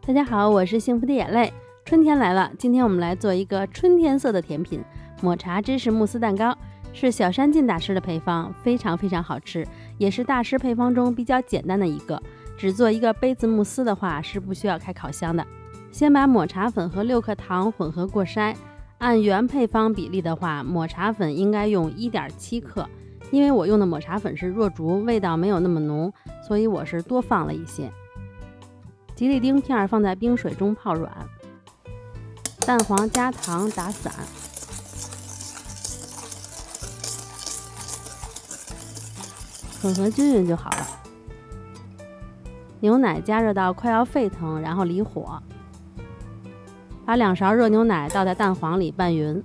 大家好，我是幸福的眼泪。春天来了，今天我们来做一个春天色的甜品——抹茶芝士慕斯蛋糕，是小山进大师的配方，非常好吃，也是大师配方中比较简单的一个。只做一个杯子慕斯的话，是不需要开烤箱的。先把抹茶粉和6克糖混合过筛，按原配方比例的话，抹茶粉应该用 1.7 克，因为我用的抹茶粉是弱竹，味道没有那么浓，所以我是多放了一些。吉利丁片放在冰水中泡软，蛋黄加糖打散，混合均匀就好了。牛奶加热到快要沸腾，然后离火，把2勺热牛奶倒在蛋黄里拌匀，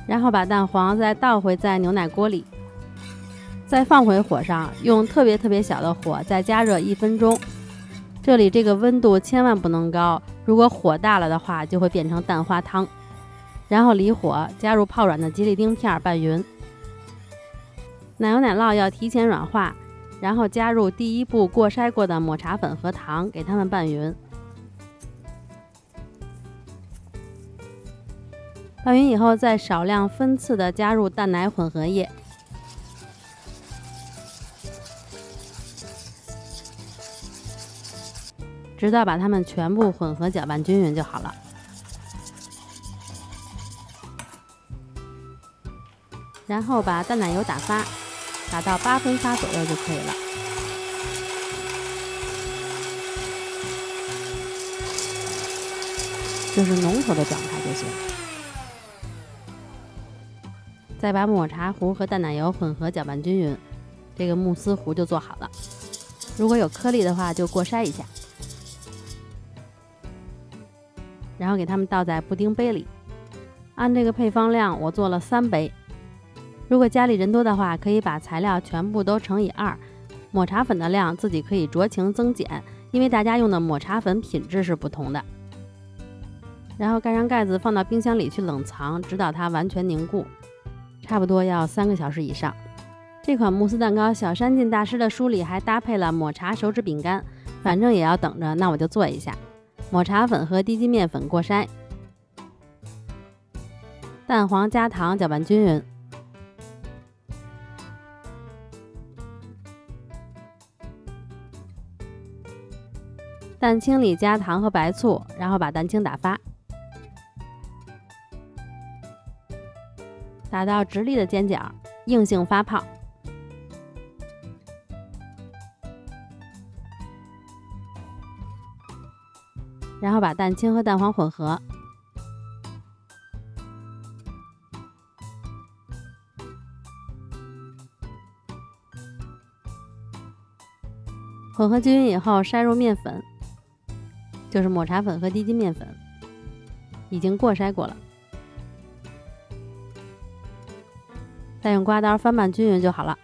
然后把蛋黄再倒回在牛奶锅里，再放回火上，用特别小的火再加热1分钟。这里这个温度千万不能高，如果火大了的话就会变成蛋花汤。然后离火，加入泡软的吉利丁片拌匀。奶油奶酪要提前软化，然后加入第一步过筛过的抹茶粉和糖，给它们拌匀。拌匀以后，再少量分次的加入蛋奶混合液，直到把它们全部混合搅拌均匀就好了。然后把淡奶油打发，打到8分发左右就可以了。就是浓稠的状态就行。再把抹茶糊和淡奶油混合搅拌均匀，这个慕斯糊就做好了。如果有颗粒的话，就过筛一下，然后给它们倒在布丁杯里。按这个配方量，我做了3杯。如果家里人多的话，可以把材料全部都乘以2，抹茶粉的量自己可以酌情增减，因为大家用的抹茶粉品质是不同的。然后盖上盖子，放到冰箱里去冷藏，直到它完全凝固，差不多要3个小时以上。这款慕斯蛋糕，小山进大师的书里还搭配了抹茶手指饼干，反正也要等着，那我就做一下。抹茶粉和低筋面粉过筛，蛋黄加糖搅拌均匀，蛋清里加糖和白醋，然后把蛋清打发，打到直立的尖角，硬性发泡。然后把蛋清和蛋黄混合，混合均匀以后筛入面粉，就是抹茶粉和低筋面粉，已经过筛过了。再用刮刀翻拌均匀就好了。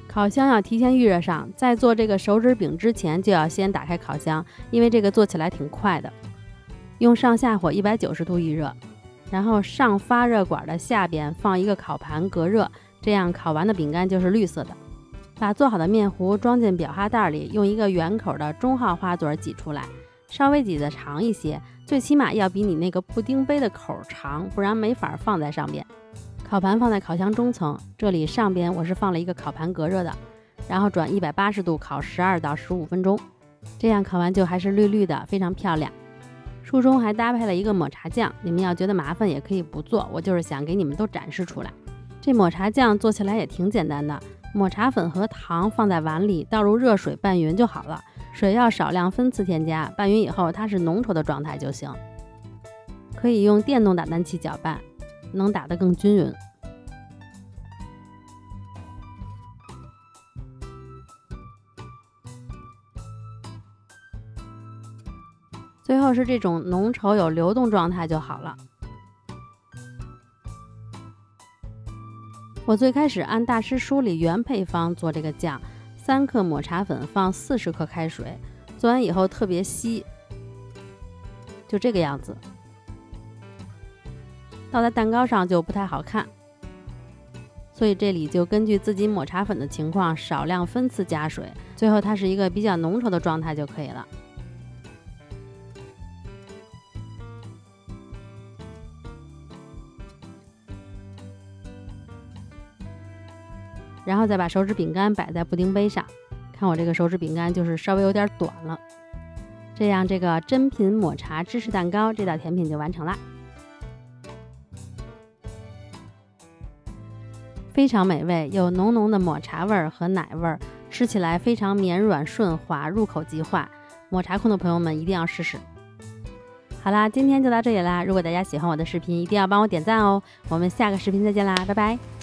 烤箱要提前预热上，在做这个手指饼之前就要先打开烤箱，因为这个做起来挺快的。用上下火190度预热，然后上发热管的下边放一个烤盘隔热，这样烤完的饼干就是绿色的。把做好的面糊装进裱花袋里，用一个圆口的中号花嘴挤出来，稍微挤得长一些，最起码要比你那个布丁杯的口长，不然没法放在上边。烤盘放在烤箱中层，这里上边我是放了一个烤盘隔热的，然后转180度烤12到15分钟，这样烤完就还是绿绿的，非常漂亮。书中还搭配了一个抹茶酱，你们要觉得麻烦也可以不做，我就是想给你们都展示出来。这抹茶酱做起来也挺简单的，抹茶粉和糖放在碗里，倒入热水拌匀就好了，水要少量分次添加，拌匀以后它是浓稠的状态就行。可以用电动打蛋器搅拌，能打得更均匀。最后是这种浓稠有流动状态就好了。我最开始按大师书里原配方做这个酱，3克抹茶粉放40克开水，做完以后特别稀，就这个样子。倒在蛋糕上就不太好看。所以这里就根据自己抹茶粉的情况少量分次加水，最后它是一个比较浓稠的状态就可以了。然后再把手指饼干摆在布丁杯上，看我这个手指饼干就是稍微有点短了。这样这个珍品抹茶芝士蛋糕这道甜品就完成啦，非常美味，有浓浓的抹茶味儿和奶味儿，吃起来非常绵软顺滑，入口即化。抹茶控的朋友们一定要试试。好啦，今天就到这里啦，如果大家喜欢我的视频，一定要帮我点赞哦。我们下个视频再见啦，拜拜。